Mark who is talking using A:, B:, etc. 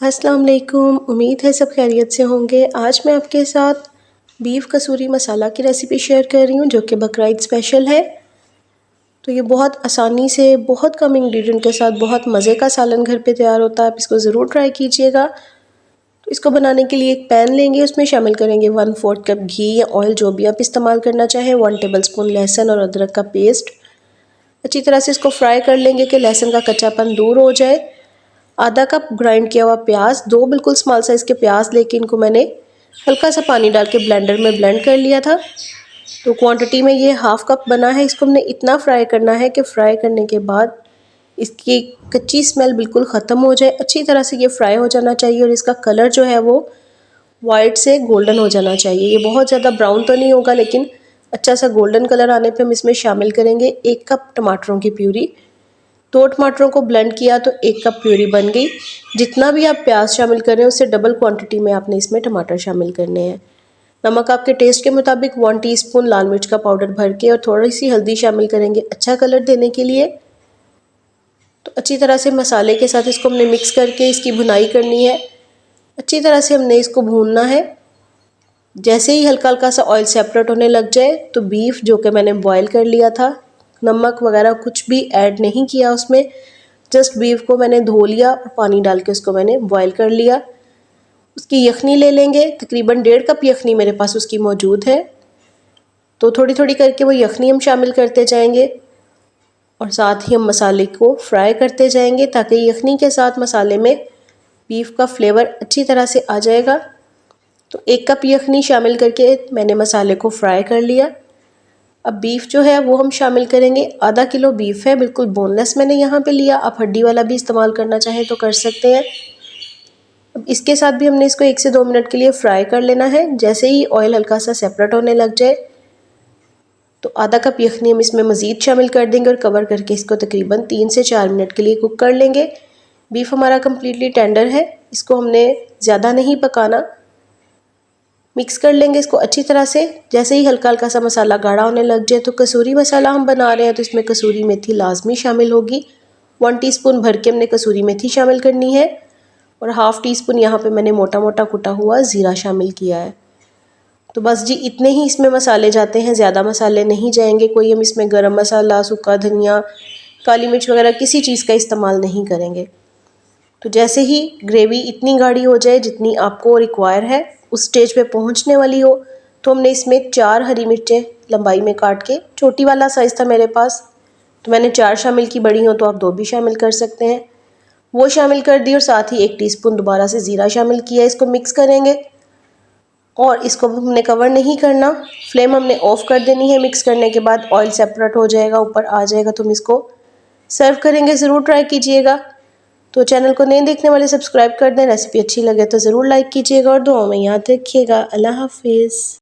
A: अस्सलाम वालेकुम। उम्मीद है सब खैरियत से होंगे। आज मैं आपके साथ बीफ कसूरी मसाला की रेसिपी शेयर कर रही हूँ जो कि बकरीद स्पेशल है। तो ये बहुत आसानी से बहुत कम इंग्रेडिएंट के साथ बहुत मज़े का सालन घर पे तैयार होता है। आप इसको ज़रूर ट्राई कीजिएगा। तो इसको बनाने के लिए एक पैन लेंगे, उसमें शामिल करेंगे 1/4 कप घी या ऑयल जो भी आप इस्तेमाल करना चाहें। 1 टेबलस्पून लहसुन और अदरक का पेस्ट। अच्छी तरह से इसको फ्राई कर लेंगे कि लहसुन का कच्चापन दूर हो जाए। आधा कप ग्राइंड किया हुआ प्याज, 2 बिल्कुल स्मॉल साइज़ के प्याज लेके इनको मैंने हल्का सा पानी डाल के ब्लेंडर में ब्लेंड कर लिया था। तो क्वांटिटी में ये हाफ कप बना है। इसको हमने इतना फ्राई करना है कि फ्राई करने के बाद इसकी कच्ची स्मेल बिल्कुल ख़त्म हो जाए। अच्छी तरह से ये फ्राई हो जाना चाहिए और इसका कलर जो है वो वाइट से गोल्डन हो जाना चाहिए। ये बहुत ज़्यादा ब्राउन तो नहीं होगा, लेकिन अच्छा सा गोल्डन कलर आने पे हम इसमें शामिल करेंगे 1 कप टमाटरों की प्यूरी। 2 टमाटरों को ब्लेंड किया तो 1 कप प्यूरी बन गई। जितना भी आप प्याज शामिल कर रहे हैं उससे डबल क्वांटिटी में आपने इसमें टमाटर शामिल करने हैं। नमक आपके टेस्ट के मुताबिक, 1 टीस्पून लाल मिर्च का पाउडर भर के और थोड़ी सी हल्दी शामिल करेंगे अच्छा कलर देने के लिए। तो अच्छी तरह से मसाले के साथ इसको हमने मिक्स करके इसकी भुनाई करनी है। अच्छी तरह से हमने इसको भूनना है। जैसे ही हल्का हल्का सा ऑयल सेपरेट होने लग जाए तो बीफ जो कि मैंने बॉयल कर लिया था, नमक वगैरह कुछ भी ऐड नहीं किया उसमें, जस्ट बीफ को मैंने धो लिया और पानी डाल के उसको मैंने बॉयल कर लिया। उसकी यखनी ले लेंगे, तकरीबन 1.5 कप यखनी मेरे पास उसकी मौजूद है। तो थोड़ी थोड़ी करके वो यखनी हम शामिल करते जाएंगे और साथ ही हम मसाले को फ्राई करते जाएंगे ताकि यखनी के साथ मसाले में बीफ का फ्लेवर अच्छी तरह से आ जाएगा। तो 1 कप यखनी शामिल करके मैंने मसाले को फ्राई कर लिया। अब बीफ जो है वो हम शामिल करेंगे। आधा किलो बीफ है, बिल्कुल बोनलेस मैंने यहाँ पे लिया। आप हड्डी वाला भी इस्तेमाल करना चाहें तो कर सकते हैं। अब इसके साथ भी हमने इसको 1 से 2 मिनट के लिए फ्राई कर लेना है। जैसे ही ऑयल हल्का सा सेपरेट होने लग जाए तो आधा कप यखनी हम इसमें मज़ीद शामिल कर देंगे और कवर करके इसको तकरीबन 3 से 4 मिनट के लिए कुक कर लेंगे। बीफ हमारा कम्प्लीटली टेंडर है, इसको हमने ज़्यादा नहीं पकाना। मिक्स कर लेंगे इसको अच्छी तरह से। जैसे ही हल्का हल्का सा मसाला गाढ़ा होने लग जाए तो कसूरी मसाला हम बना रहे हैं तो इसमें कसूरी मेथी लाजमी शामिल होगी। 1 टीस्पून भर के हमने कसूरी मेथी शामिल करनी है और हाफ़ टीस्पून यहाँ पे मैंने मोटा मोटा कुटा हुआ ज़ीरा शामिल किया है। तो बस जी इतने ही इसमें मसाले जाते हैं, ज़्यादा मसाले नहीं जाएंगे। कोई हम इसमें गरम मसाला, सूखा धनिया, काली मिर्च वगैरह किसी चीज़ का इस्तेमाल नहीं करेंगे। तो जैसे ही ग्रेवी इतनी गाढ़ी हो जाए जितनी आपको रिक्वायर है, उस स्टेज पे पहुंचने वाली हो, तो हमने इसमें 4 हरी मिर्चें लंबाई में काट के, छोटी वाला साइज़ था मेरे पास तो मैंने 4 शामिल की, बड़ी हो तो आप 2 भी शामिल कर सकते हैं, वो शामिल कर दी। और साथ ही 1 टीस्पून दोबारा से ज़ीरा शामिल किया। इसको मिक्स करेंगे और इसको हमने कवर नहीं करना, फ्लेम हमने ऑफ कर देनी है। मिक्स करने के बाद ऑयल सेपरेट हो जाएगा, ऊपर आ जाएगा तो हम इसको सर्व करेंगे। ज़रूर ट्राई कीजिएगा। तो चैनल को नए देखने वाले सब्सक्राइब कर दें। रेसिपी अच्छी लगे तो ज़रूर लाइक कीजिएगा और दुआओं में याद रखिएगा। अल्लाह हाफिज़।